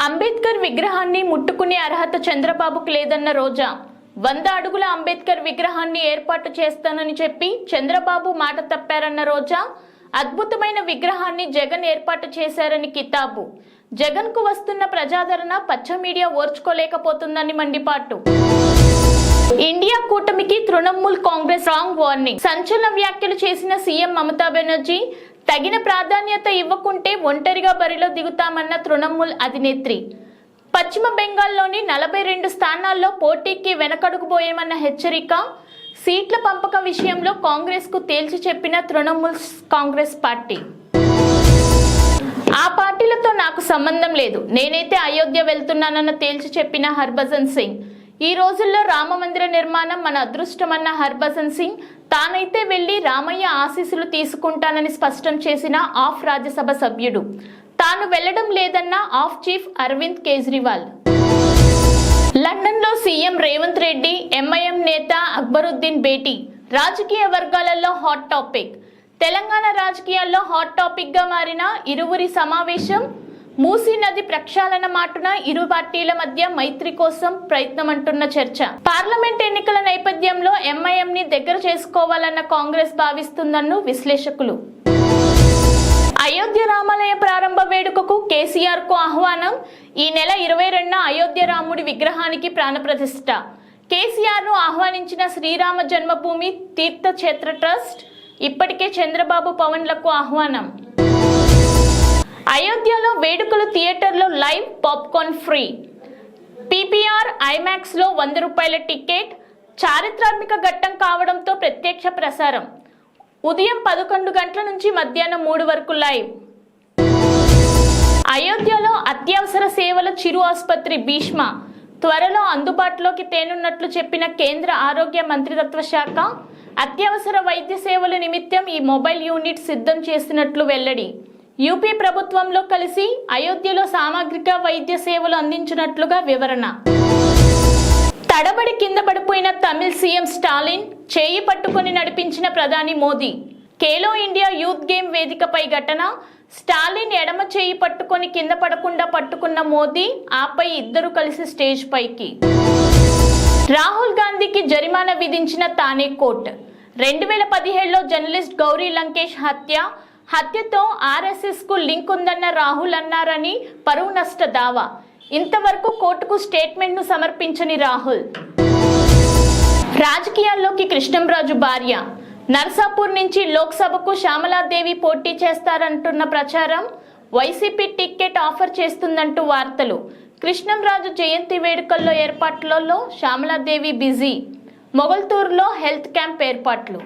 అంబేద్కర్ విగ్రహాన్ని ముట్టుకునే అర్హత చంద్రబాబుకు లేదన్న రోజా 100 అడుగుల అంబేద్కర్ విగ్రహాన్ని ఏర్పాటు చేస్తానని చెప్పి చంద్రబాబు మాట తప్పారన్న రోజా అద్భుతమైన విగ్రహాన్ని జగన్ ఏర్పాటు చేశారని కితాబు. జగన్ కు వస్తున్న ప్రజాదరణ పచ్చ మీడియా ఓర్చుకోలేకపోతుందని మండిపాటు. ఇండియా కూటమికి తృణమూల్ కాంగ్రెస్ రాంగ్ వార్నింగ్. సంచలన వ్యాఖ్యలు చేసిన సీఎం మమతా బెనర్జీ తగిన ప్రాధాన్యత ఇవ్వకుంటే ఒంటరిగా బరిలో దిగుతామన్న తృణమూల్ అధినేత్రి. పశ్చిమ బెంగాల్లోని 42 స్థానాల్లో పోటీకి వెనకడుగుబోయేమన్న హెచ్చరిక. సీట్ల పంపకం విషయంలో కాంగ్రెస్ కు తేల్చి చెప్పిన తృణమూల్ కాంగ్రెస్ పార్టీ. ఆ పార్టీలతో నాకు సంబంధం లేదు, నేనైతే అయోధ్య వెళ్తున్నానన్న తేల్చి చెప్పిన హర్భజన్ సింగ్. ఈ రోజుల్లో రామ మందిర నిర్మాణం మన అదృష్టమన్న హర్భజన్ సింగ్ తానైతే వెళ్లి రామయ్య ఆశీస్సులు తీసుకుంటానని స్పష్టం చేసిన ఆఫ్ రాజ్యసభ సభ్యుడు. తాను వెళ్లడం లేదన్న ఆఫ్ చీఫ్ అరవింద్ కేజ్రీవాల్. లండన్ లో సీఎం రేవంత్ రెడ్డి ఎంఐఎం నేత అక్బరుద్దీన్ భేటీ రాజకీయ వర్గాలలో హాట్ టాపిక్. తెలంగాణ రాజకీయాల్లో హాట్ టాపిక్ గా మారిన ఇరువురి సమావేశం. మూసీ నది ప్రక్షాళన మాటున ఇరు పార్టీల మధ్య మైత్రి కోసం ప్రయత్నం అంటున్న చర్చ. పార్లమెంట్ ఎన్నికల నేపథ్యంలో ఎంఐఎం ని దగ్గర చేసుకోవాలన్న కాంగ్రెస్ భావిస్తుందన్న విశ్లేషకులు. అయోధ్య రామాలయ ప్రారంభ వేడుకకు కేసీఆర్ కు ఆహ్వానం. ఈ నెల 22న అయోధ్య రాముడి విగ్రహానికి ప్రాణప్రతిష్ఠ. కేసీఆర్ ను ఆహ్వానించిన శ్రీరామ జన్మభూమి తీర్థక్షేత్ర ట్రస్ట్. ఇప్పటికే చంద్రబాబు పవన్లకు ఆహ్వానం. అయోధ్యలో వేడుకలు థియేటర్లో live popcorn free. PPR IMAX లో 100 రూపాయల టికెట్. చారిత్రాత్మక ఘట్టం కావడంతో ప్రత్యక్ష ప్రసారం. ఉదయం 11 గంటల నుంచి మధ్యాహ్నం 3 వరకు లైవ్. అయోధ్యలో అత్యవసర సేవల చిరు ఆసుపత్రి భీష్మ త్వరలో అందుబాటులోకి తేనున్నట్లు చెప్పిన కేంద్ర ఆరోగ్య మంత్రిత్వ శాఖ. అత్యవసర వైద్య సేవల నిమిత్తం ఈ మొబైల్ యూనిట్ సిద్ధం చేసినట్లు వెల్లడి. యూపీ ప్రభుత్వంలో కలిసి అయోధ్యలో సామాగ్రిక వైద్య సేవలు అందించినట్లుగా వివరణ. తడబడి కింద పడిపోయిన తమిళ సీఎం స్టాలిన్ చేయి పట్టుకొని నడిపించిన ప్రధాని Modi. Khelo India youth game వేదికపై ఘటన. స్టాలిన్ ఎడమ చేయి పట్టుకొని కింద పడకుండా పట్టుకున్న మోదీ, ఆపై ఇద్దరు కలిసి స్టేజ్ పైకి. రాహుల్ గాంధీకి జరిమానా విధించిన తానే కోర్టు. 2017లో జర్నలిస్ట్ గౌరీ లంకేష్ హత్యతో ఆర్ఎస్ఎస్ కు లింక్ ఉందన్న రాహుల్ అన్నారని పరువు నష్ట దావా. ఇంతవరకు కోర్టుకు స్టేట్మెంట్ ను సమర్పించని రాహుల్. రాజకీయాల్లోకి కృష్ణంరాజు భార్య. నర్సాపూర్ నుంచి లోక్సభకు శ్యామలాదేవి పోటీ చేస్తారంటున్న ప్రచారం. వైసీపీ టికెట్ ఆఫర్ చేస్తుందంటూ వార్తలు. కృష్ణంరాజు జయంతి వేడుకల్లో ఏర్పాట్లలో శ్యామలాదేవి బిజీ. మొగల్తూరులో హెల్త్ క్యాంప్ ఏర్పాట్లు.